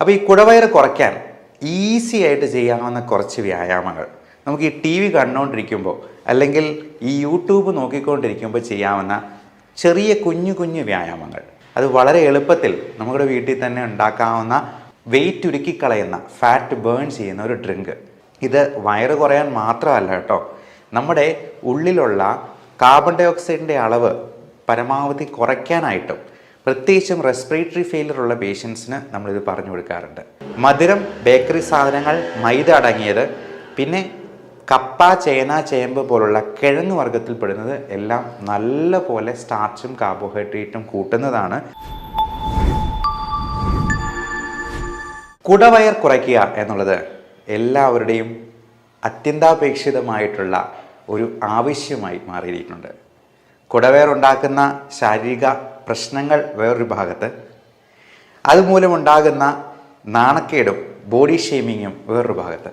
അപ്പോൾ ഈ കുടവയറ് കുറയ്ക്കാൻ ഈസി ആയിട്ട് ചെയ്യാവുന്ന കുറച്ച് വ്യായാമങ്ങൾ നമുക്ക് ഈ ടി വി കണ്ടുകൊണ്ടിരിക്കുമ്പോൾ അല്ലെങ്കിൽ ഈ യൂട്യൂബ് നോക്കിക്കൊണ്ടിരിക്കുമ്പോൾ ചെയ്യാവുന്ന ചെറിയ കുഞ്ഞു കുഞ്ഞു വ്യായാമങ്ങൾ. അത് വളരെ എളുപ്പത്തിൽ നമ്മുടെ വീട്ടിൽ തന്നെ ഉണ്ടാക്കാവുന്ന വെയിറ്റ് ഉരുക്കിക്കളയുന്ന ഫാറ്റ് ബേൺ ചെയ്യുന്ന ഒരു ഡ്രിങ്ക്. ഇത് വയറ് കുറയാൻ മാത്രമല്ല കേട്ടോ, നമ്മുടെ ഉള്ളിലുള്ള കാർബൺ ഡൈ ഓക്സൈഡിൻ്റെ അളവ് പരമാവധി കുറയ്ക്കാനായിട്ടും പ്രത്യേകിച്ചും റെസ്പിറേറ്ററി ഫെയിലിയർ ഉള്ള പേഷ്യൻസിന് നമ്മളിത് പറഞ്ഞു കൊടുക്കാറുണ്ട്. മധുരം, ബേക്കറി സാധനങ്ങൾ, മൈദ അടങ്ങിയത്, പിന്നെ കപ്പ, ചേന, ചേമ്പ് പോലുള്ള കിഴങ്ങ് വർഗ്ഗത്തിൽപ്പെടുന്നത് എല്ലാം നല്ല പോലെ സ്റ്റാർച്ചും കാർബോഹൈഡ്രേറ്റും കൂട്ടുന്നതാണ്. കുടവയർ കുറയ്ക്കുക എന്നുള്ളത് എല്ലാവരുടെയും അത്യന്താപേക്ഷിതമായിട്ടുള്ള ഒരു ആവശ്യമായി മാറിയിരിക്കുന്നുണ്ട്. കുടവയർ ഉണ്ടാക്കുന്ന ശാരീരിക പ്രശ്നങ്ങൾ വേറൊരു ഭാഗത്ത്, അതുമൂലമുണ്ടാകുന്ന നാണക്കേടും ബോഡി ഷെയ്മിങ്ങും വേറൊരു ഭാഗത്ത്.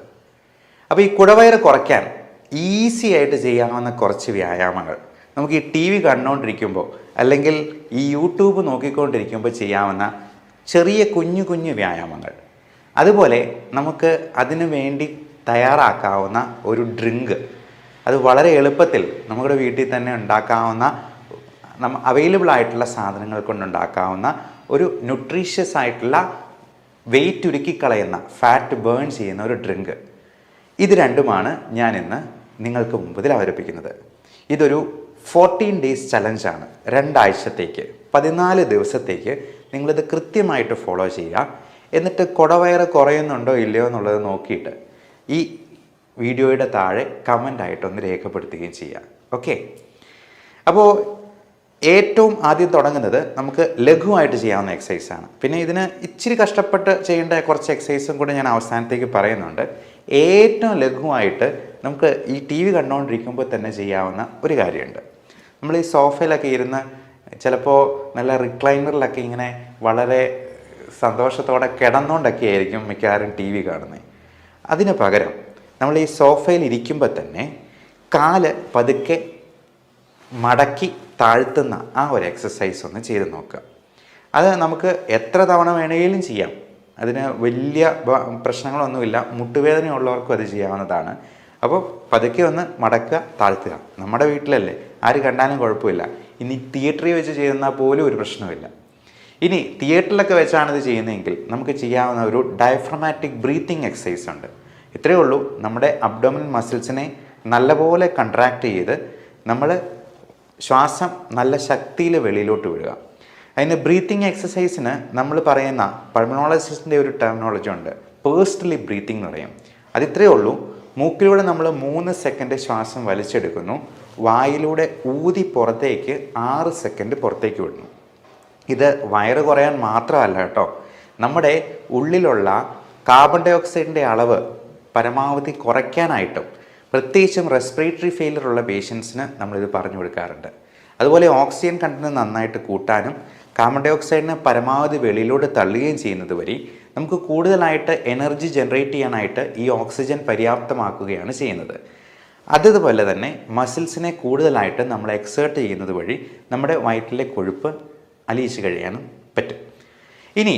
അപ്പോൾ ഈ കുടവയറ് കുറയ്ക്കാൻ ഈസി ആയിട്ട് ചെയ്യാവുന്ന കുറച്ച് വ്യായാമങ്ങൾ നമുക്ക് ഈ ടി വി കണ്ടുകൊണ്ടിരിക്കുമ്പോൾ അല്ലെങ്കിൽ ഈ യൂട്യൂബ് നോക്കിക്കൊണ്ടിരിക്കുമ്പോൾ ചെയ്യാവുന്ന ചെറിയ കുഞ്ഞു കുഞ്ഞു വ്യായാമങ്ങൾ. അതുപോലെ നമുക്ക് അതിനു വേണ്ടി തയ്യാറാക്കാവുന്ന ഒരു ഡ്രിങ്ക്. അത് വളരെ എളുപ്പത്തിൽ നമ്മുടെ വീട്ടിൽ തന്നെ ഉണ്ടാക്കാവുന്ന അവൈലബിൾ ആയിട്ടുള്ള സാധനങ്ങൾ കൊണ്ടുണ്ടാക്കാവുന്ന ഒരു ന്യൂട്രീഷ്യസ് ആയിട്ടുള്ള വെയിറ്റ് ഉരുക്കിക്കളയുന്ന ഫാറ്റ് ബേൺ ചെയ്യുന്ന ഒരു ഡ്രിങ്ക്. ഇത് രണ്ടുമാണ് ഞാൻ ഇന്ന് നിങ്ങൾക്ക് മുമ്പിൽ അവതരിപ്പിക്കുന്നത്. ഇതൊരു 14 ഡേയ്സ് ചലഞ്ചാണ്. 2 ആഴ്ചത്തേക്ക് 14 ദിവസത്തേക്ക് നിങ്ങളിത് കൃത്യമായിട്ട് ഫോളോ ചെയ്യുക. എന്നിട്ട് കുടവയറ് കുറയുന്നുണ്ടോ ഇല്ലയോ എന്നുള്ളത് നോക്കിയിട്ട് ഈ വീഡിയോയുടെ താഴെ കമൻ്റായിട്ടൊന്ന് രേഖപ്പെടുത്തുകയും ചെയ്യുക. ഓക്കെ, അപ്പോൾ ഏറ്റവും ആദ്യം തുടങ്ങുന്നത് നമുക്ക് ലഘുവായിട്ട് ചെയ്യാവുന്ന എക്സസൈസാണ്. പിന്നെ ഇതിന് ഇച്ചിരി കഷ്ടപ്പെട്ട് ചെയ്യേണ്ട കുറച്ച് എക്സസൈസും കൂടെ ഞാൻ അവസാനത്തേക്ക് പറയുന്നുണ്ട്. ഏറ്റവും ലഘുവായിട്ട് നമുക്ക് ഈ ടി വി കണ്ടുകൊണ്ടിരിക്കുമ്പോൾ തന്നെ ചെയ്യാവുന്ന ഒരു കാര്യമുണ്ട്. നമ്മൾ ഈ സോഫയിലൊക്കെ ഇരുന്ന് ചിലപ്പോൾ നല്ല റിക്ലൈനറിലൊക്കെ ഇങ്ങനെ വളരെ സന്തോഷത്തോടെ കിടന്നുകൊണ്ടൊക്കെ ആയിരിക്കും മിക്കവാറും ടി വി കാണുന്നത്. അതിന് പകരം നമ്മൾ ഈ സോഫയിൽ ഇരിക്കുമ്പോൾ തന്നെ കാല് പതുക്കെ മടക്കി താഴ്ത്തുന്ന ആ ഒരു എക്സസൈസ് ഒന്ന് ചെയ്ത് നോക്കുക. അത് നമുക്ക് എത്ര തവണ വേണമെങ്കിലും ചെയ്യാം. അതിന് വലിയ പ്രശ്നങ്ങളൊന്നുമില്ല. മുട്ടുവേദനയുള്ളവർക്കും അത് ചെയ്യാവുന്നതാണ്. അപ്പോൾ പതുക്കെ ഒന്ന് മടക്കുക, താഴ്ത്തുക. നമ്മുടെ വീട്ടിലല്ലേ, ആര് കണ്ടാലും കുഴപ്പമില്ല. ഇനി തിയേറ്ററിൽ വെച്ച് ചെയ്യുന്നാൽ പോലും ഒരു പ്രശ്നമില്ല. ഇനി തിയേറ്ററിലൊക്കെ വെച്ചാണ് ഇത് ചെയ്യുന്നതെങ്കിൽ നമുക്ക് ചെയ്യാവുന്ന ഒരു ഡയഫ്രമാറ്റിക് ബ്രീത്തിങ് എക്സസൈസ് ഉണ്ട്. ഇത്രയേ ഉള്ളൂ. നമ്മുടെ അബ്ഡോമിനൽ മസിൽസിനെ നല്ലപോലെ കൺട്രാക്ട് ചെയ്ത് നമ്മൾ ശ്വാസം നല്ല ശക്തിയിൽ വെളിയിലോട്ട് വിടുക. അതിന് ബ്രീത്തിങ് എക്സസൈസിന് നമ്മൾ പറയുന്ന പൾമണോളജിസ്റ്റിൻ്റെ ഒരു ടെർമിനോളജി ഉണ്ട്, പേഴ്സണലി ബ്രീത്തിങ് എന്ന് പറയും. അതിത്രയേ ഉള്ളൂ. മൂക്കിലൂടെ നമ്മൾ 3 സെക്കൻഡ് ശ്വാസം വലിച്ചെടുക്കുന്നു, വായിലൂടെ ഊതി പുറത്തേക്ക് 6 സെക്കൻഡ് പുറത്തേക്ക് വിടുന്നു. ഇത് വയറ് കുറയാൻ മാത്രമല്ല കേട്ടോ, നമ്മുടെ ഉള്ളിലുള്ള കാർബൺ ഡൈ ഓക്സൈഡിൻ്റെ അളവ് പരമാവധി കുറയ്ക്കാനായിട്ടും പ്രത്യേകിച്ചും റെസ്പിറേറ്ററി ഫെയിലിയർ ഉള്ള പേഷ്യൻസിന് നമ്മളിത് പറഞ്ഞു കൊടുക്കാറുണ്ട്. അതുപോലെ ഓക്സിജൻ കണ്ടന്റ് നന്നായിട്ട് കൂട്ടാനും കാർബൺ ഡൈ ഓക്സൈഡിനെ പരമാവധി വെളിയിലോട്ട് തള്ളുകയും ചെയ്യുന്നത് വഴി നമുക്ക് കൂടുതലായിട്ട് എനർജി ജനറേറ്റ് ചെയ്യാനായിട്ട് ഈ ഓക്സിജൻ പര്യാപ്തമാക്കുകയാണ് ചെയ്യുന്നത്. അതുപോലെ തന്നെ മസിൽസിനെ കൂടുതലായിട്ട് നമ്മൾ എക്സേർട്ട് ചെയ്യുന്നത് വഴി നമ്മുടെ വയറ്റിലെ കൊഴുപ്പ് അലിയിച്ച് കഴിയാനും പറ്റും. ഇനി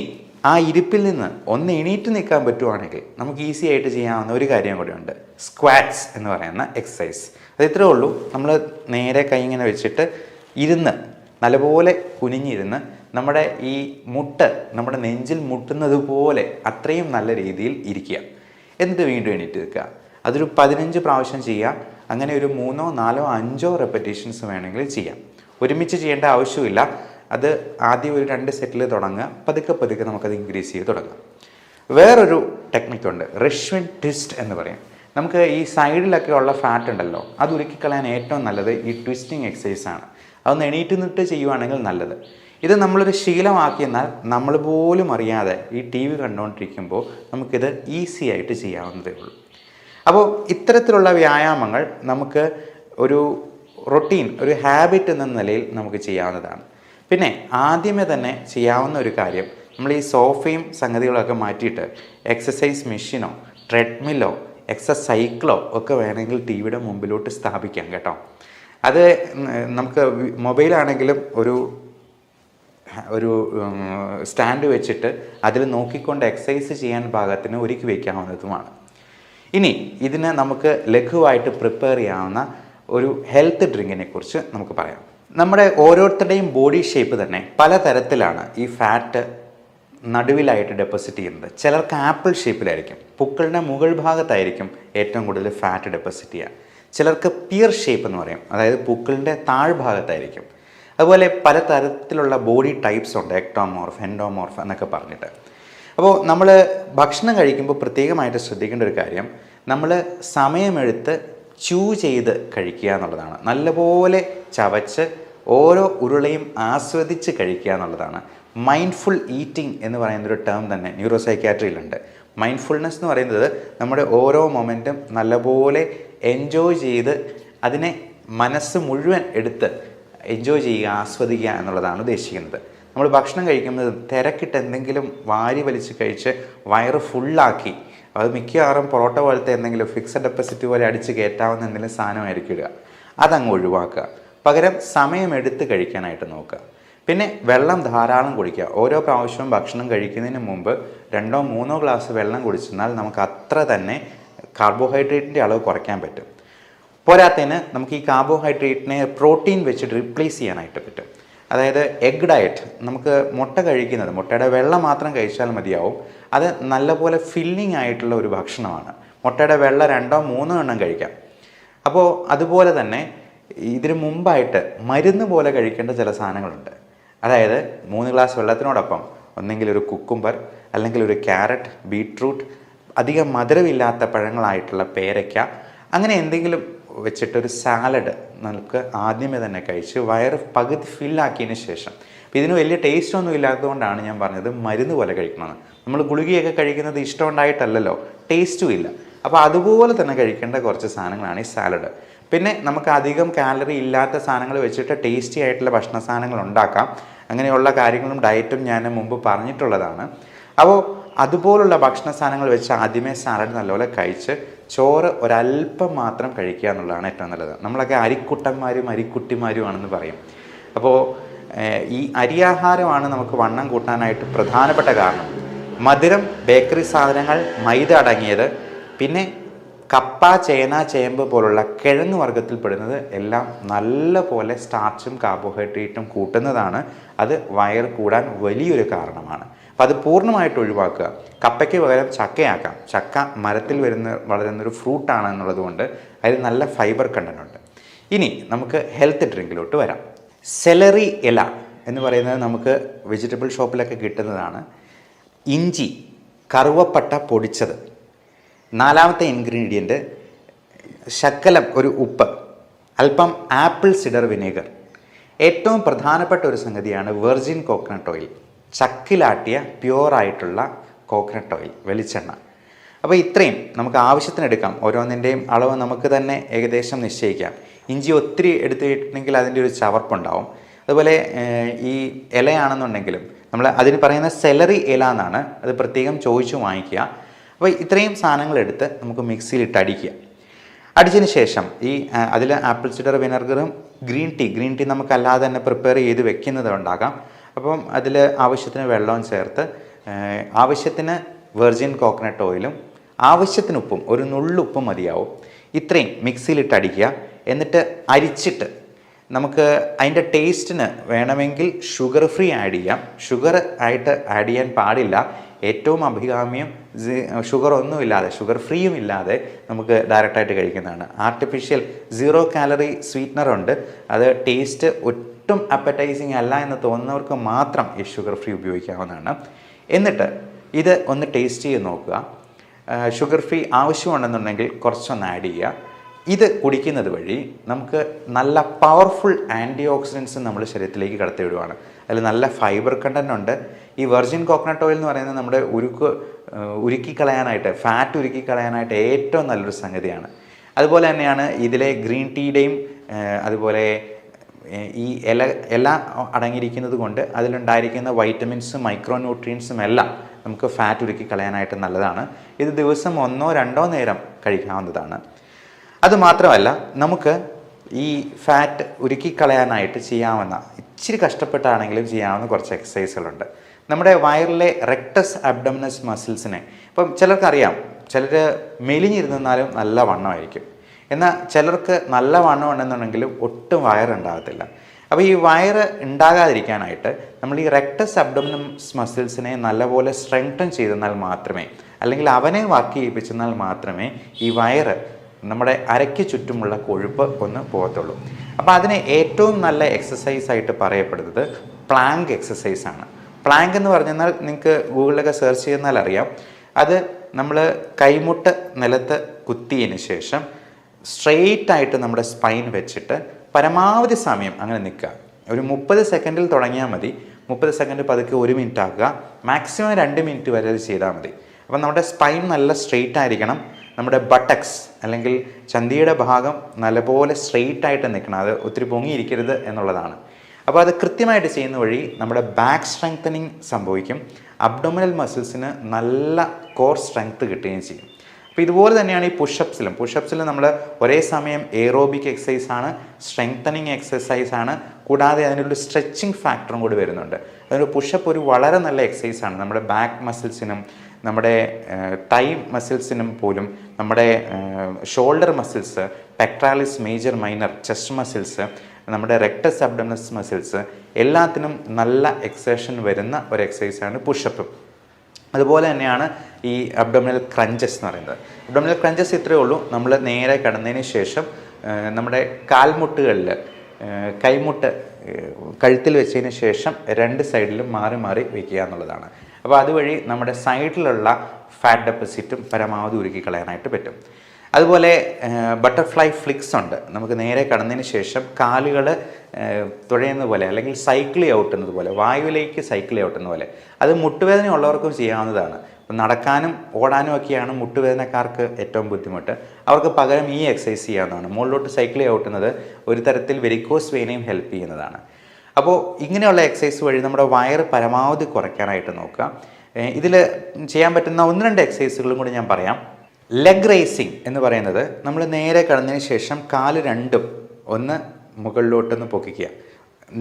ആ ഇരിപ്പിൽ നിന്ന് ഒന്ന് എണീറ്റ് നിൽക്കാൻ പറ്റുവാണെങ്കിൽ നമുക്ക് ഈസി ആയിട്ട് ചെയ്യാവുന്ന ഒരു കാര്യം കൂടിയുണ്ട്, സ്ക്വാറ്റ്സ് എന്ന് പറയുന്ന എക്സസൈസ്. അത് ഇത്രേ ഉള്ളൂ. നമ്മൾ നേരെ കൈ ഇങ്ങനെ വെച്ചിട്ട് ഇരുന്ന് നല്ലപോലെ കുനിഞ്ഞിരുന്ന് നമ്മുടെ ഈ മുട്ട് നമ്മുടെ നെഞ്ചിൽ മുട്ടുന്നത് പോലെ അത്രയും നല്ല രീതിയിൽ ഇരിക്കുക. എന്നിട്ട് വീണ്ടും എണീറ്റ് നിൽക്കുക. അതൊരു 15 പ്രാവശ്യം ചെയ്യുക. അങ്ങനെ ഒരു 3, 4, 5 റെപ്പറ്റീഷൻസ് വേണമെങ്കിൽ ചെയ്യാം. ഒരുമിച്ച് ചെയ്യേണ്ട ആവശ്യമില്ല. അത് ആദ്യം ഒരു 2 സെറ്റിൽ തുടങ്ങുക. പതുക്കെ പതുക്കെ നമുക്കത് ഇൻക്രീസ് ചെയ്ത് തുടങ്ങാം. വേറൊരു ടെക്നിക്കുണ്ട്, റിഷ്വിൻ ട്വിസ്റ്റ് എന്ന് പറയും. നമുക്ക് ഈ സൈഡിലൊക്കെ ഉള്ള ഫാറ്റ് ഉണ്ടല്ലോ, അത് ഉരുക്കിക്കളയാൻ ഏറ്റവും നല്ലത് ഈ ട്വിസ്റ്റിംഗ് എക്സസൈസാണ്. അതൊന്ന് എണീറ്റ് നിന്നിട്ട് ചെയ്യുവാണെങ്കിൽ നല്ലത്. ഇത് നമ്മളൊരു ശീലമാക്കിയെന്നാൽ നമ്മൾ പോലും അറിയാതെ ഈ ടി വി കണ്ടുകൊണ്ടിരിക്കുമ്പോൾ നമുക്കിത് ഈസി ആയിട്ട് ചെയ്യാവുന്നതേ ഉള്ളൂ. അപ്പോൾ ഇത്തരത്തിലുള്ള വ്യായാമങ്ങൾ നമുക്ക് ഒരു റൊട്ടീൻ, ഒരു ഹാബിറ്റ് എന്ന നിലയിൽ നമുക്ക് ചെയ്യാവുന്നതാണ്. പിന്നെ ആദ്യമേ തന്നെ ചെയ്യാവുന്ന ഒരു കാര്യം, നമ്മൾ ഈ സോഫയും സംഗതികളൊക്കെ മാറ്റിയിട്ട് എക്സസൈസ് മെഷീനോ ട്രെഡ്മില്ലോ എക്സസൈക്കിളോ ഒക്കെ വേണമെങ്കിൽ ടി വിയുടെ മുമ്പിലോട്ട് സ്ഥാപിക്കാം കേട്ടോ. അത് നമുക്ക് മൊബൈലാണെങ്കിലും ഒരു ഒരു സ്റ്റാൻഡ് വെച്ചിട്ട് അതിൽ നോക്കിക്കൊണ്ട് എക്സസൈസ് ചെയ്യാൻ പാകത്തിന് ഒരുക്കി വയ്ക്കാവുന്നതുമാണ്. ഇനി ഇതിന് നമുക്ക് ലഘുവായിട്ട് പ്രിപ്പയർ ചെയ്യാവുന്ന ഒരു ഹെൽത്ത് ഡ്രിങ്കിനെ കുറിച്ച് നമുക്ക് പറയാം. നമ്മുടെ ഓരോരുത്തരുടെയും ബോഡി ഷേപ്പ് തന്നെ പലതരത്തിലാണ് ഈ ഫാറ്റ് നടുവിലായിട്ട് ഡെപ്പോസിറ്റ് ചെയ്യുന്നത്. ചിലർക്ക് ആപ്പിൾ ഷേപ്പിലായിരിക്കും, പുക്കളുടെ മുകൾ ഭാഗത്തായിരിക്കും ഏറ്റവും കൂടുതൽ ഫാറ്റ് ഡെപ്പോസിറ്റ് ചെയ്യുക. ചിലർക്ക് പിയർ ഷേപ്പ് എന്ന് പറയും, അതായത് പുക്കളിൻ്റെ താഴ്ഭാഗത്തായിരിക്കും. അതുപോലെ പലതരത്തിലുള്ള ബോഡി ടൈപ്സ് ഉണ്ട്, എക്ടോമോർഫ്, എൻഡോമോർഫ് എന്നൊക്കെ പറഞ്ഞിട്ട്. അപ്പോൾ നമ്മൾ ഭക്ഷണം കഴിക്കുമ്പോൾ പ്രത്യേകമായിട്ട് ശ്രദ്ധിക്കേണ്ട ഒരു കാര്യം, നമ്മൾ സമയമെടുത്ത് ചെയ്ത് കഴിക്കുക എന്നുള്ളതാണ്. നല്ലപോലെ ചവച്ച് ഓരോ ഉരുളയും ആസ്വദിച്ച് കഴിക്കുക എന്നുള്ളതാണ്. മൈൻഡ്ഫുൾ ഈറ്റിംഗ് എന്ന് പറയുന്നൊരു ടേം തന്നെ ന്യൂറോ സൈക്യാട്രിയിലുണ്ട്. മൈൻഡ്ഫുൾനെസ് എന്ന് പറയുന്നത് നമ്മുടെ ഓരോ മൊമെൻറ്റും നല്ലപോലെ എൻജോയ് ചെയ്ത് അതിനെ മനസ്സ് മുഴുവൻ എടുത്ത് എൻജോയ് ചെയ്യുക, ആസ്വദിക്കുക എന്നുള്ളതാണ് ഉദ്ദേശിക്കുന്നത്. നമ്മൾ ഭക്ഷണം കഴിക്കുന്നത് തിരക്കിട്ട് എന്തെങ്കിലും വാരി വലിച്ച് കഴിച്ച് വയറ് ഫുള്ളാക്കി, അത് മിക്കവാറും പൊറോട്ട പോലത്തെ എന്തെങ്കിലും ഫിക്സഡ് ഡെപ്പോസിറ്റ് പോലെ അടിച്ച് കയറ്റാവുന്ന എന്തെങ്കിലും സാധനമായിരിക്കും ഇടുക. അതങ്ങ് ഒഴിവാക്കുക. പകരം സമയമെടുത്ത് കഴിക്കാനായിട്ട് നോക്കുക. പിന്നെ വെള്ളം ധാരാളം കുടിക്കുക. ഓരോ പ്രാവശ്യവും ഭക്ഷണം കഴിക്കുന്നതിന് മുമ്പ് 2-3 ഗ്ലാസ് വെള്ളം കുടിച്ചെന്നാൽ നമുക്ക് അത്ര തന്നെ കാർബോഹൈഡ്രേറ്റിൻ്റെ അളവ് കുറയ്ക്കാൻ പറ്റും. പോരാത്തതിന് നമുക്ക് ഈ കാർബോഹൈഡ്രേറ്റിനെ പ്രോട്ടീൻ വെച്ചിട്ട് റീപ്ലേസ് ചെയ്യാനായിട്ട് പറ്റും. അതായത് എഗ് ഡയറ്റ്, നമുക്ക് മുട്ട കഴിക്കുന്നത്, മുട്ടയുടെ വെള്ള മാത്രം കഴിച്ചാൽ മതിയാവും. അത് നല്ലപോലെ ഫില്ലിംഗ് ആയിട്ടുള്ള ഒരു ഭക്ഷണമാണ്. മുട്ടയുടെ വെള്ള 2-3 എണ്ണം കഴിക്കാം. അപ്പോൾ അതുപോലെ തന്നെ ഇതിന് മുമ്പായിട്ട് മരുന്ന് പോലെ കഴിക്കേണ്ട ചില സാധനങ്ങളുണ്ട്. അതായത് 3 ഗ്ലാസ് വെള്ളത്തിനോടൊപ്പം ഒന്നെങ്കിൽ ഒരു കുക്കുംബർ, അല്ലെങ്കിൽ ഒരു ക്യാരറ്റ്, ബീട്രൂട്ട്, അധികം മധുരമില്ലാത്ത പഴങ്ങളായിട്ടുള്ള പേരയ്ക്ക, അങ്ങനെ എന്തെങ്കിലും വെച്ചിട്ടൊരു സാലഡ് നമുക്ക് ആദ്യമേ തന്നെ കഴിച്ച് വയറ് പകുതി ഫില്ലാക്കിയതിന് ശേഷം, അപ്പോൾ ഇതിന് വലിയ ടേസ്റ്റ് ഒന്നും ഇല്ലാത്തതുകൊണ്ടാണ് ഞാൻ പറഞ്ഞത് മരുന്ന് പോലെ കഴിക്കണമെന്ന്. നമ്മൾ ഗുളികയൊക്കെ കഴിക്കുന്നത് ഇഷ്ടമുണ്ടായിട്ടല്ലല്ലോ, ടേസ്റ്റും ഇല്ല. അപ്പോൾ അതുപോലെ തന്നെ കഴിക്കേണ്ട കുറച്ച് സാധനങ്ങളാണ് ഈ സാലഡ്. പിന്നെ നമുക്ക് അധികം കാലറി ഇല്ലാത്ത സാധനങ്ങൾ വെച്ചിട്ട് ടേസ്റ്റി ആയിട്ടുള്ള ഭക്ഷണ സാധനങ്ങൾ ഉണ്ടാക്കാം. അങ്ങനെയുള്ള കാര്യങ്ങളും ഡയറ്റും ഞാൻ മുമ്പ് പറഞ്ഞിട്ടുള്ളതാണ്. അപ്പോൾ അതുപോലുള്ള ഭക്ഷണ സാധനങ്ങൾ വെച്ച് ആദ്യമേ സാലഡ് നല്ലപോലെ കഴിച്ച് ചോറ് ഒരല്പം മാത്രം കഴിക്കുക എന്നുള്ളതാണ് ഏറ്റവും നല്ലത്. നമ്മളൊക്കെ അരിക്കുട്ടന്മാരും അരിക്കുട്ടിമാരുമാണെന്ന് പറയും. അപ്പോൾ ഈ അരിയാഹാരമാണ് നമുക്ക് വണ്ണം കൂട്ടാനായിട്ട് പ്രധാനപ്പെട്ട കാരണം. മധുരം, ബേക്കറി സാധനങ്ങൾ, മൈദ അടങ്ങിയത്, പിന്നെ കപ്പ, ചേന, ചേമ്പ് പോലുള്ള കിഴങ്ങ് വർഗ്ഗത്തിൽപ്പെടുന്നത് എല്ലാം നല്ല പോലെ സ്റ്റാർച്ചും കാർബോഹൈഡ്രേറ്റും കൂട്ടുന്നതാണ്. അത് വയർ കൂടാൻ വലിയൊരു കാരണമാണ്. അപ്പോൾ അത് പൂർണ്ണമായിട്ട് ഒഴിവാക്കുക. കപ്പയ്ക്ക് പകരം ചക്കയാക്കാം. ചക്ക മരത്തിൽ വളരുന്നൊരു ഫ്രൂട്ടാണ് എന്നുള്ളത് കൊണ്ട് അതിൽ നല്ല ഫൈബർ കണ്ടന്റ് ഉണ്ട്. ഇനി നമുക്ക് ഹെൽത്ത് ഡ്രിങ്കിലോട്ട് വരാം. സെലറി ഇല എന്ന് പറയുന്നത് നമുക്ക് വെജിറ്റബിൾ ഷോപ്പിലൊക്കെ കിട്ടുന്നതാണ്. ഇഞ്ചി, കറുവപ്പട്ട പൊടിച്ചത്. 4ാമത്തെ ഇൻഗ്രീഡിയൻറ്റ് ശകലം ഒരു ഉപ്പ്, അല്പം ആപ്പിൾ സിഡർ വിനേഗർ. ഏറ്റവും പ്രധാനപ്പെട്ട ഒരു സംഗതിയാണ് വെർജിൻ കോക്കനട്ട് ഓയിൽ, ചക്കിലാട്ടിയ പ്യുവറായിട്ടുള്ള കോക്കനട്ട് ഓയിൽ, വെളിച്ചെണ്ണ. അപ്പോൾ ഇത്രയും നമുക്ക് ആവശ്യത്തിനെടുക്കാം. ഓരോന്നിൻ്റെയും അളവ് നമുക്ക് തന്നെ ഏകദേശം നിശ്ചയിക്കാം. ഇഞ്ചി ഒത്തിരി എടുത്തിട്ടുണ്ടെങ്കിൽ അതിൻ്റെ ഒരു ചവർപ്പുണ്ടാവും. അതുപോലെ ഈ ഇലയാണെന്നുണ്ടെങ്കിലും നമ്മൾ അതിന് പറയുന്ന സെലറി ഇല എന്നാണ്, അത് പ്രത്യേകം ചോദിച്ചു വാങ്ങിക്കുക. അപ്പോൾ ഇത്രയും സാധനങ്ങളെടുത്ത് നമുക്ക് മിക്സിയിലിട്ട് അടിക്കുക. അടിച്ചതിന് ശേഷം ഈ അതിൽ ആപ്പിൾ സിഡർ വിനെഗറും ഗ്രീൻ ടീ നമുക്കല്ലാതെ തന്നെ പ്രിപ്പയർ ചെയ്ത് വെക്കുന്നത് ഉണ്ടാകാം. അപ്പം അതിൽ ആവശ്യത്തിന് വെള്ളവും ചേർത്ത്, ആവശ്യത്തിന് വെർജിൻ കോക്കനട്ട് ഓയിലും, ആവശ്യത്തിന് ഉപ്പും, ഒരു നുള്ളുപ്പും മതിയാവും. ഇത്രയും മിക്സിയിലിട്ട് അടിക്കുക. എന്നിട്ട് അരിച്ചിട്ട് നമുക്ക് അതിൻ്റെ ടേസ്റ്റിന് വേണമെങ്കിൽ ഷുഗർ ഫ്രീ ആഡ് ചെയ്യാം. ഷുഗർ ആയിട്ട് ആഡ് ചെയ്യാൻ പാടില്ല. ഏറ്റവും അഭികാമ്യം ഷുഗർ ഒന്നുമില്ലാതെ, ഷുഗർ ഫ്രീയും ഇല്ലാതെ നമുക്ക് ഡയറക്റ്റായിട്ട് കഴിക്കുന്നതാണ്. ആർട്ടിഫിഷ്യൽ 0 കാലറി സ്വീറ്റ്നറുണ്ട്. അത് ടേസ്റ്റ് ഒട്ടും അപ്പറ്റൈസിങ് അല്ല എന്ന് തോന്നുന്നവർക്ക് മാത്രം ഈ ഷുഗർ ഫ്രീ ഉപയോഗിക്കാവുന്നതാണ്. എന്നിട്ട് ഇത് ഒന്ന് ടേസ്റ്റ് ചെയ്ത് നോക്കുക. ഷുഗർ ഫ്രീ ആവശ്യമുണ്ടെന്നുണ്ടെങ്കിൽ കുറച്ചൊന്ന് ആഡ് ചെയ്യുക. ഇത് കുടിക്കുന്നത് വഴി നമുക്ക് നല്ല പവർഫുൾ ആൻറ്റി ഓക്സിഡൻസ് നമ്മുടെ ശരീരത്തിലേക്ക് കടത്തിവിടുവാണ്. അതിൽ നല്ല ഫൈബർ കണ്ടന്റ് ഉണ്ട്. ഈ വെർജിൻ കോക്കനട്ട് ഓയിൽ എന്ന് പറയുന്നത് നമ്മുടെ ഉരുക്കിക്കളയാനായിട്ട്, ഫാറ്റ് ഉരുക്കിക്കളയാനായിട്ട് ഏറ്റവും നല്ലൊരു സംഗതിയാണ്. അതുപോലെ തന്നെയാണ് ഇതിലെ ഗ്രീൻ ടീയുടെയും അതുപോലെ ഈ ഇല അടങ്ങിയിരിക്കുന്നത് കൊണ്ട് അതിലുണ്ടായിരിക്കുന്ന വൈറ്റമിൻസും മൈക്രോ ന്യൂട്രിയൻസും എല്ലാം നമുക്ക് ഫാറ്റ് ഉരുക്കിക്കളയാനായിട്ട് നല്ലതാണ്. ഇത് ദിവസം 1-2 നേരം കഴിക്കാവുന്നതാണ്. അതുമാത്രമല്ല, നമുക്ക് ഈ ഫാറ്റ് ഉരുക്കിക്കളയാനായിട്ട് ചെയ്യാവുന്ന ഇച്ചിരി കഷ്ടപ്പെട്ടാണെങ്കിലും ചെയ്യാവുന്ന കുറച്ച് എക്സസൈസുകളുണ്ട്. നമ്മുടെ വയറിലെ റെക്ടസ് അബ്ഡോമിനസ് മസിൽസിനെ ഇപ്പം ചിലർക്കറിയാം, ചിലർ മെലിഞ്ഞിരുന്നാലും നല്ല വണ്ണമായിരിക്കും, എന്നാൽ ചിലർക്ക് നല്ല വണ്ണം ഉണ്ടെന്നുണ്ടെങ്കിലും ഒട്ടും വയറുണ്ടാകത്തില്ല. അപ്പോൾ ഈ വയറ് ഉണ്ടാകാതിരിക്കാനായിട്ട് നമ്മൾ ഈ റെക്ടസ് അബ്ഡോമിനസ് മസിൽസിനെ നല്ലപോലെ സ്ട്രെങ്തൻ ചെയ്തെന്നാൽ മാത്രമേ, അല്ലെങ്കിൽ അവനെ വർക്ക് ചെയ്യിപ്പിച്ചെന്നാൽ മാത്രമേ ഈ വയറ് നമ്മുടെ അരയ്ക്ക് ചുറ്റുമുള്ള കൊഴുപ്പ് ഒന്ന് പോകത്തുള്ളൂ. അപ്പോൾ അതിന് ഏറ്റവും നല്ല എക്സസൈസായിട്ട് പറയപ്പെടുന്നത് പ്ലാങ്ക് എക്സസൈസാണ്. പ്ലാങ്ക് എന്ന് പറഞ്ഞാൽ നിങ്ങൾക്ക് ഗൂഗിളിലൊക്കെ സെർച്ച് ചെയ്യുന്നാൽ അറിയാം. അത് നമ്മൾ കൈമുട്ട് നിലത്ത് കുത്തിയതിന് ശേഷം സ്ട്രെയിറ്റ് ആയിട്ട് നമ്മുടെ സ്പൈൻ വെച്ചിട്ട് പരമാവധി സമയം അങ്ങനെ നിൽക്കുക. ഒരു 30 സെക്കൻഡിൽ തുടങ്ങിയാൽ മതി. 30 സെക്കൻഡ് പതുക്കെ 1 മിനിറ്റ് ആക്കുക. മാക്സിമം 2 മിനിറ്റ് വരെ അത് ചെയ്താൽ മതി. അപ്പം നമ്മുടെ സ്പൈൻ നല്ല സ്ട്രെയിറ്റ് ആയിരിക്കണം. നമ്മുടെ ബട്ടക്സ് അല്ലെങ്കിൽ ചന്തിയുടെ ഭാഗം നല്ലപോലെ സ്ട്രെയിറ്റ് ആയിട്ട് നിൽക്കണം. അത് ഒത്തിരി പൊങ്ങിയിരിക്കരുത് എന്നുള്ളതാണ്. അപ്പോൾ അത് കൃത്യമായിട്ട് ചെയ്യുന്ന വഴി നമ്മുടെ ബാക്ക് സ്ട്രെങ്തനിങ് സംഭവിക്കും. അബ്ഡോമിനൽ മസിൽസിന് നല്ല കോർ സ്ട്രെങ്ത് കിട്ടുകയും ചെയ്യും. അപ്പോൾ ഇതുപോലെ തന്നെയാണ് ഈ പുഷപ്സിലും നമ്മൾ ഒരേ സമയം എയറോബിക് എക്സസൈസാണ്, സ്ട്രെങ്തനിങ് എക്സസൈസാണ്, കൂടാതെ അതിനൊരു സ്ട്രെച്ചിങ് ഫാക്ടറും കൂടി വരുന്നുണ്ട്. അതിനൊരു പുഷപ്പ് ഒരു വളരെ നല്ല എക്സസൈസാണ്. നമ്മുടെ ബാക്ക് മസിൽസിനും നമ്മുടെ തൈ മസിൽസിനും പോലും, നമ്മുടെ shoulder muscles, pectoralis major minor, chest muscles, നമ്മുടെ റെക്ടസ് അബ്ഡോമിനസ് മസിൽസ് എല്ലാത്തിനും നല്ല എക്സേഷൻ വരുന്ന ഒരു എക്സസൈസാണ് പുഷപ്പ്. അതുപോലെ തന്നെയാണ് ഈ അബ്ഡോമിനൽ ക്രഞ്ചസ് എന്ന് പറയുന്നത്. അബ്ഡോമിനൽ ക്രഞ്ചസ് ഇത്രയേ ഉള്ളൂ. നമ്മൾ നേരെ കിടന്നതിന് ശേഷം നമ്മുടെ കാൽമുട്ടുകളിൽ കൈമുട്ട് കഴുത്തിൽ വെച്ചതിന് ശേഷം 2 സൈഡിലും മാറി മാറി വയ്ക്കുക എന്നുള്ളതാണ്. അപ്പോൾ അതുവഴി നമ്മുടെ സൈഡിലുള്ള ഫാറ്റ് ഡെപ്പോസിറ്റും പരമാവധി ഉരുക്കി കളയാനായിട്ട് പറ്റും. അതുപോലെ ബട്ടർഫ്ലൈ ഫ്ലിക്സ് ഉണ്ട്. നമുക്ക് നേരെ കടന്നതിന് ശേഷം കാലുകൾ തുഴയുന്ന പോലെ അല്ലെങ്കിൽ സൈക്കിൾ ഔട്ടുന്നത് പോലെ, വായുവിലേക്ക് സൈക്കിൾ ഔട്ടുന്ന പോലെ, അത് മുട്ടുവേദന ഉള്ളവർക്കും ചെയ്യാവുന്നതാണ്. ഇപ്പം നടക്കാനും ഓടാനും ഒക്കെയാണ് മുട്ടുവേദനക്കാർക്ക് ഏറ്റവും ബുദ്ധിമുട്ട്. അവർക്ക് പകരം ഈ എക്സസൈസ് ചെയ്യാവുന്നതാണ്. മുകളിലോട്ട് സൈക്കിൾ ഔട്ടുന്നത് ഒരു തരത്തിൽ വെരിക്കോസ് വെയിനെയും ഹെൽപ്പ് ചെയ്യുന്നതാണ്. അപ്പോൾ ഇങ്ങനെയുള്ള എക്സസൈസ് വഴി നമ്മുടെ വയറ് പരമാവധി കുറയ്ക്കാനായിട്ട് നോക്കുക. ഇതിൽ ചെയ്യാൻ പറ്റുന്ന 1-2 എക്സസൈസുകളും കൂടി ഞാൻ പറയാം. ലെഗ് റേസിംഗ് എന്ന് പറയുന്നത് നമ്മൾ നേരെ കിടന്നതിന് ശേഷം കാല് രണ്ടും ഒന്ന് മുകളിലോട്ടൊന്ന് പൊക്കിക്കുക.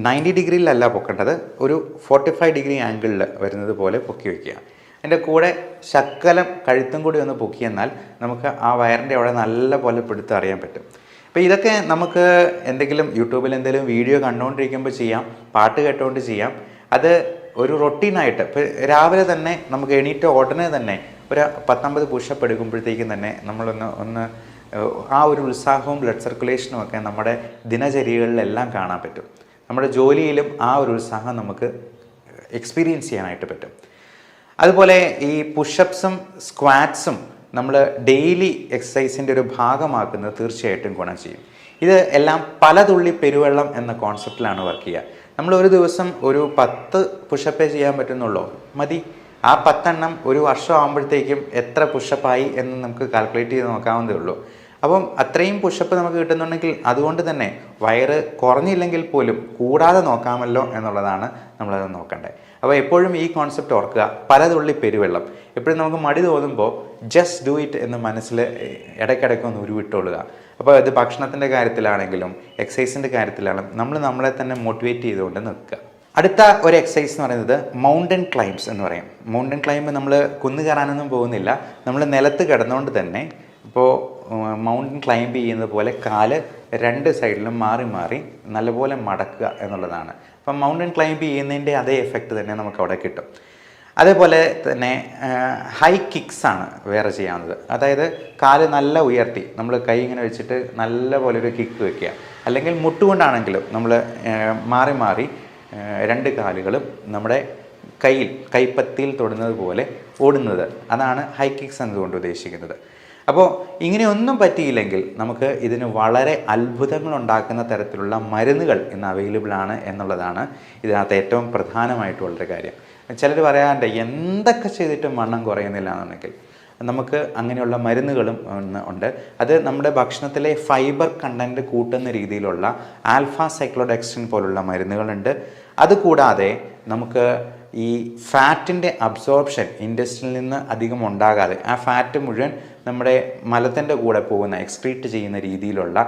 90 ഡിഗ്രിയിലല്ല പൊക്കേണ്ടത്, ഒരു 45 ഡിഗ്രി ആംഗിളിൽ വരുന്നത് പോലെ പൊക്കി വയ്ക്കുക. അതിൻ്റെ കൂടെ ശക്കലം കഴുത്തും കൂടി ഒന്ന് പൊക്കിയെന്നാൽ നമുക്ക് ആ വയറിൻ്റെ അവിടെ നല്ല പോലെ പിടുത്തം അറിയാൻ പറ്റും. അപ്പോൾ ഇതൊക്കെ നമുക്ക് എന്തെങ്കിലും യൂട്യൂബിൽ എന്തെങ്കിലും വീഡിയോ കണ്ടുകൊണ്ടിരിക്കുമ്പോൾ ചെയ്യാം, പാട്ട് കേട്ടുകൊണ്ട് ചെയ്യാം. അത് ഒരു റൊട്ടീനായിട്ട് ഇപ്പോൾ രാവിലെ തന്നെ നമുക്ക് എണീറ്റ ഉടനെ തന്നെ ഒരു 10-50 പുഷപ്പ് എടുക്കുമ്പോഴത്തേക്കും തന്നെ നമ്മളൊന്ന് ആ ഒരു ഉത്സാഹവും ബ്ലഡ് സർക്കുലേഷനും ഒക്കെ നമ്മുടെ ദിനചര്യകളിലെല്ലാം കാണാൻ പറ്റും. നമ്മുടെ ജോലിയിലും ആ ഒരു ഉത്സാഹം നമുക്ക് എക്സ്പീരിയൻസ് ചെയ്യാനായിട്ട് പറ്റും. അതുപോലെ ഈ പുഷപ്സും സ്ക്വാറ്റ്സും നമ്മൾ ഡെയിലി എക്സസൈസിൻ്റെ ഒരു ഭാഗമാക്കുന്നത് തീർച്ചയായിട്ടും ഗുണം ചെയ്യും. ഇത് എല്ലാം പല തുള്ളി പെരുവെള്ളം എന്ന കോൺസെപ്റ്റിലാണ് വർക്ക് ചെയ്യുക. നമ്മൾ ഒരു ദിവസം ഒരു 10 പുഷപ്പേ ചെയ്യാൻ പറ്റുന്നുള്ളൂ, മതി. ആ 10 എണ്ണം ഒരു വർഷം ആകുമ്പോഴത്തേക്കും എത്ര പുഷപ്പായി എന്ന് നമുക്ക് കാൽക്കുലേറ്റ് ചെയ്ത് നോക്കാവുന്നതേ ഉള്ളൂ. അപ്പം അത്രയും പുഷപ്പ് നമുക്ക് കിട്ടുന്നുണ്ടെങ്കിൽ അതുകൊണ്ട് തന്നെ വയറ് കുറഞ്ഞില്ലെങ്കിൽ പോലും കൂടാതെ നോക്കാമല്ലോ എന്നുള്ളതാണ് നമ്മളത് നോക്കേണ്ടത്. അപ്പോൾ എപ്പോഴും ഈ കോൺസെപ്റ്റ് ഓർക്കുക, പലതുള്ളി പെരുവെള്ളം. എപ്പോഴും നമുക്ക് മടി തോന്നുമ്പോൾ ജസ്റ്റ് ഡു ഇറ്റ് എന്ന് മനസ്സിൽ ഇടയ്ക്കിടയ്ക്കൊന്ന് ഉരുവിട്ടുകൊള്ളുക. അപ്പോൾ ഇത് ഭക്ഷണത്തിൻ്റെ കാര്യത്തിലാണെങ്കിലും എക്സസൈസിൻ്റെ കാര്യത്തിലാണെങ്കിലും നമ്മൾ നമ്മളെ തന്നെ മോട്ടിവേറ്റ് ചെയ്തുകൊണ്ട് നിൽക്കുക. അടുത്ത ഒരു എക്സസൈസ് എന്ന് പറയുന്നത് മൗണ്ടൻ ക്ലൈംബ്സ് എന്ന് പറയും. മൗണ്ടൻ ക്ലൈംബ് നമ്മൾ കുന്നു കയറാനൊന്നും പോകുന്നില്ല, നമ്മൾ നിലത്ത് കിടന്നുകൊണ്ട് തന്നെ ഇപ്പോൾ മൗണ്ടൻ ക്ലൈംബ് ചെയ്യുന്നത് പോലെ കാല് 2 സൈഡിലും മാറി മാറി നല്ലപോലെ മടക്കുക എന്നുള്ളതാണ്. അപ്പം മൗണ്ടൻ ക്ലൈംബ് ചെയ്യുന്നതിൻ്റെ അതേ എഫക്റ്റ് തന്നെ നമുക്ക് അവിടെ കിട്ടും. അതേപോലെ തന്നെ ഹൈ കിക്സാണ് വേറെ ചെയ്യാവുന്നത്. അതായത് കാല് നല്ല ഉയർത്തി നമ്മൾ കൈ ഇങ്ങനെ വെച്ചിട്ട് നല്ല പോലെ ഒരു കിക്ക് വയ്ക്കുക, അല്ലെങ്കിൽ മുട്ടുകൊണ്ടാണെങ്കിലും നമ്മൾ മാറി മാറി 2 കാലുകളും നമ്മുടെ കൈപ്പത്തിയിൽ തൊടുന്നത് പോലെ ഓടുന്നത്, അതാണ് ഹൈ കിക്സ് എന്നതുകൊണ്ട് ഉദ്ദേശിക്കുന്നത്. അപ്പോൾ ഇങ്ങനെയൊന്നും പറ്റിയില്ലെങ്കിൽ നമുക്ക് ഇതിന് വളരെ അത്ഭുതങ്ങൾ ഉണ്ടാക്കുന്ന തരത്തിലുള്ള മരുന്നുകൾ ഇന്ന് അവൈലബിൾ ആണ് എന്നുള്ളതാണ് ഇതിനകത്ത് ഏറ്റവും പ്രധാനമായിട്ടുള്ളൊരു കാര്യം. ചിലർ പറയാറുണ്ട് എന്തൊക്കെ ചെയ്തിട്ടും വണ്ണം കുറയുന്നില്ല എന്നുണ്ടെങ്കിൽ നമുക്ക് അങ്ങനെയുള്ള മരുന്നുകളും ഉണ്ട്. അത് നമ്മുടെ ഭക്ഷണത്തിലെ ഫൈബർ കണ്ടൻറ്റ് കൂട്ടുന്ന രീതിയിലുള്ള ആൽഫ സൈക്ലോഡെക്സിൻ പോലുള്ള മരുന്നുകളുണ്ട്. അതുകൂടാതെ നമുക്ക് ഈ ഫാറ്റിൻ്റെ അബ്സോർപ്ഷൻ ഇൻഡസ്ട്രിയിൽ നിന്ന് അധികം ഉണ്ടാകാതെ ആ ഫാറ്റ് മുഴുവൻ നമ്മുടെ മലത്തിൻ്റെ കൂടെ പോകുന്ന എക്സ്ക്രീറ്റ് ചെയ്യുന്ന രീതിയിലുള്ള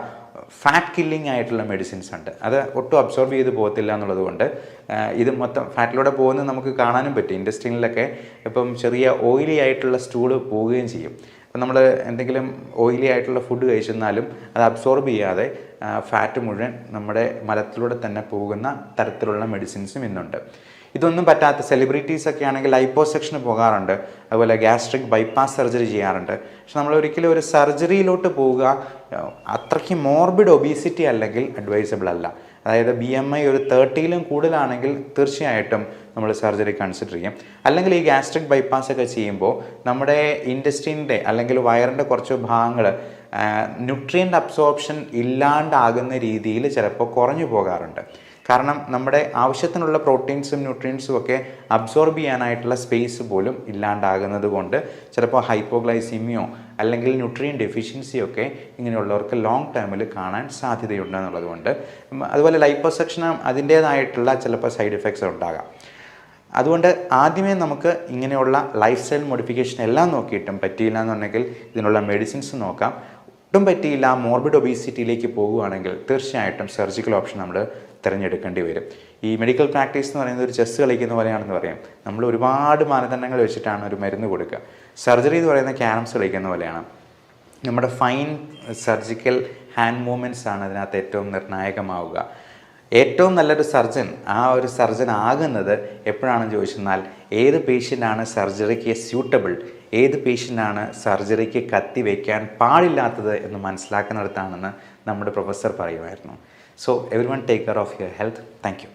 ഫാറ്റ് കില്ലിംഗ് ആയിട്ടുള്ള മെഡിസിൻസ് ഉണ്ട്. അത് ഒട്ടും അബ്സോർബ് ചെയ്ത് പോകത്തില്ല എന്നുള്ളത് കൊണ്ട് ഇത് മൊത്തം ഫാറ്റിലൂടെ പോകുന്നത് നമുക്ക് കാണാനും പറ്റും. ഇൻഡസ്ട്രിയിലൊക്കെ ഇപ്പം ചെറിയ ഓയിലി ആയിട്ടുള്ള സ്റ്റൂള് പോവുകയും ചെയ്യും. അപ്പം നമ്മൾ എന്തെങ്കിലും ഓയിലി ആയിട്ടുള്ള ഫുഡ് കഴിച്ചെന്നാലും അത് അബ്സോർബ് ചെയ്യാതെ ഫാറ്റ് മുഴുവൻ നമ്മുടെ മലത്തിലൂടെ തന്നെ പോകുന്ന തരത്തിലുള്ള മെഡിസിൻസും ഇന്നുണ്ട്. ഇതൊന്നും പറ്റാത്ത സെലിബ്രിറ്റീസൊക്കെ ആണെങ്കിൽ ലൈപ്പോസെക്ഷന് പോകാറുണ്ട്, അതുപോലെ ഗ്യാസ്ട്രിക് ബൈപ്പാസ് സർജറി ചെയ്യാറുണ്ട്. പക്ഷെ നമ്മൾ ഒരിക്കലും ഒരു സർജറിയിലോട്ട് പോവുക അത്രയ്ക്ക് മോർബിഡ് ഒബീസിറ്റി അല്ലെങ്കിൽ അഡ്വൈസബിൾ അല്ല. അതായത് BMI ഒരു 30-ലും കൂടുതലാണെങ്കിൽ തീർച്ചയായിട്ടും നമ്മൾ സർജറി കൺസിഡർ ചെയ്യും. അല്ലെങ്കിൽ ഈ ഗ്യാസ്ട്രിക് ബൈപ്പാസ് ഒക്കെ ചെയ്യുമ്പോൾ നമ്മുടെ ഇൻറ്റസ്റ്റിൻ്റെ അല്ലെങ്കിൽ വയറിൻ്റെ കുറച്ച് ഭാഗങ്ങൾ ന്യൂട്രിയൻ്റ് അബ്സോർപ്ഷൻ ഇല്ലാണ്ടാകുന്ന രീതിയിൽ ചിലപ്പോൾ കുറഞ്ഞു പോകാറുണ്ട്. കാരണം നമ്മുടെ ആവശ്യത്തിനുള്ള പ്രോട്ടീൻസും ന്യൂട്രിയൻസും ഒക്കെ അബ്സോർബ് ചെയ്യാനായിട്ടുള്ള സ്പേസ് പോലും ഇല്ലാണ്ടാകുന്നത് കൊണ്ട് ചിലപ്പോൾ ഹൈപ്പോഗ്ലൈസീമിയോ അല്ലെങ്കിൽ ന്യൂട്രിയൻ ഡെഫിഷ്യൻസിയോ ഒക്കെ ഇങ്ങനെയുള്ളവർക്ക് ലോങ് ടേമിൽ കാണാൻ സാധ്യതയുണ്ട് എന്നുള്ളത് കൊണ്ട്. അതുപോലെ ലൈപ്പോസെക്ഷന് അതിൻ്റേതായിട്ടുള്ള ചിലപ്പോൾ സൈഡ് എഫക്ട്സ് ഉണ്ടാകാം. അതുകൊണ്ട് ആദ്യമേ നമുക്ക് ഇങ്ങനെയുള്ള ലൈഫ് സ്റ്റൈൽ മോഡിഫിക്കേഷൻ എല്ലാം നോക്കിയിട്ടും പറ്റിയില്ല എന്നുണ്ടെങ്കിൽ ഇതിനുള്ള മെഡിസിൻസ് നോക്കാം. ഒട്ടും പറ്റിയില്ല, മോർബിഡ് ഒബീസിറ്റിയിലേക്ക് പോകുകയാണെങ്കിൽ തീർച്ചയായിട്ടും സർജിക്കൽ ഓപ്ഷൻ നമ്മൾ തിരഞ്ഞെടുക്കേണ്ടി വരും. ഈ മെഡിക്കൽ പ്രാക്ടീസ് എന്ന് പറയുന്നത് ഒരു ചെസ്സ് കളിക്കുന്ന പോലെയാണെന്ന് പറയാം. നമ്മൾ ഒരുപാട് മാനദണ്ഡങ്ങൾ വെച്ചിട്ടാണ് ഒരു മരുന്ന് കൊടുക്കുക. സർജറി എന്ന് പറയുന്ന ക്യാരംസ് കളിക്കുന്ന പോലെയാണ്. നമ്മുടെ ഫൈൻ സർജിക്കൽ ഹാൻഡ് മൂവ്മെൻറ്റ്സ് ആണ് അതിനകത്ത് ഏറ്റവും നിർണായകമാവുക. ഏറ്റവും നല്ലൊരു സർജൻ ഒരു സർജൻ ആകുന്നത് എപ്പോഴാണെന്ന് ചോദിച്ചെന്നാൽ ഏത് പേഷ്യൻ്റാണ് സർജറിക്ക് സ്യൂട്ടബിൾ, ഏത് പേഷ്യൻ്റാണ് സർജറിക്ക് കത്തി വയ്ക്കാൻ പാടില്ലാത്തത് എന്ന് മനസ്സിലാക്കുന്നിടത്താണെന്ന് നമ്മുടെ പ്രൊഫസർ പറയുമായിരുന്നു. So everyone take care of your health. Thank you.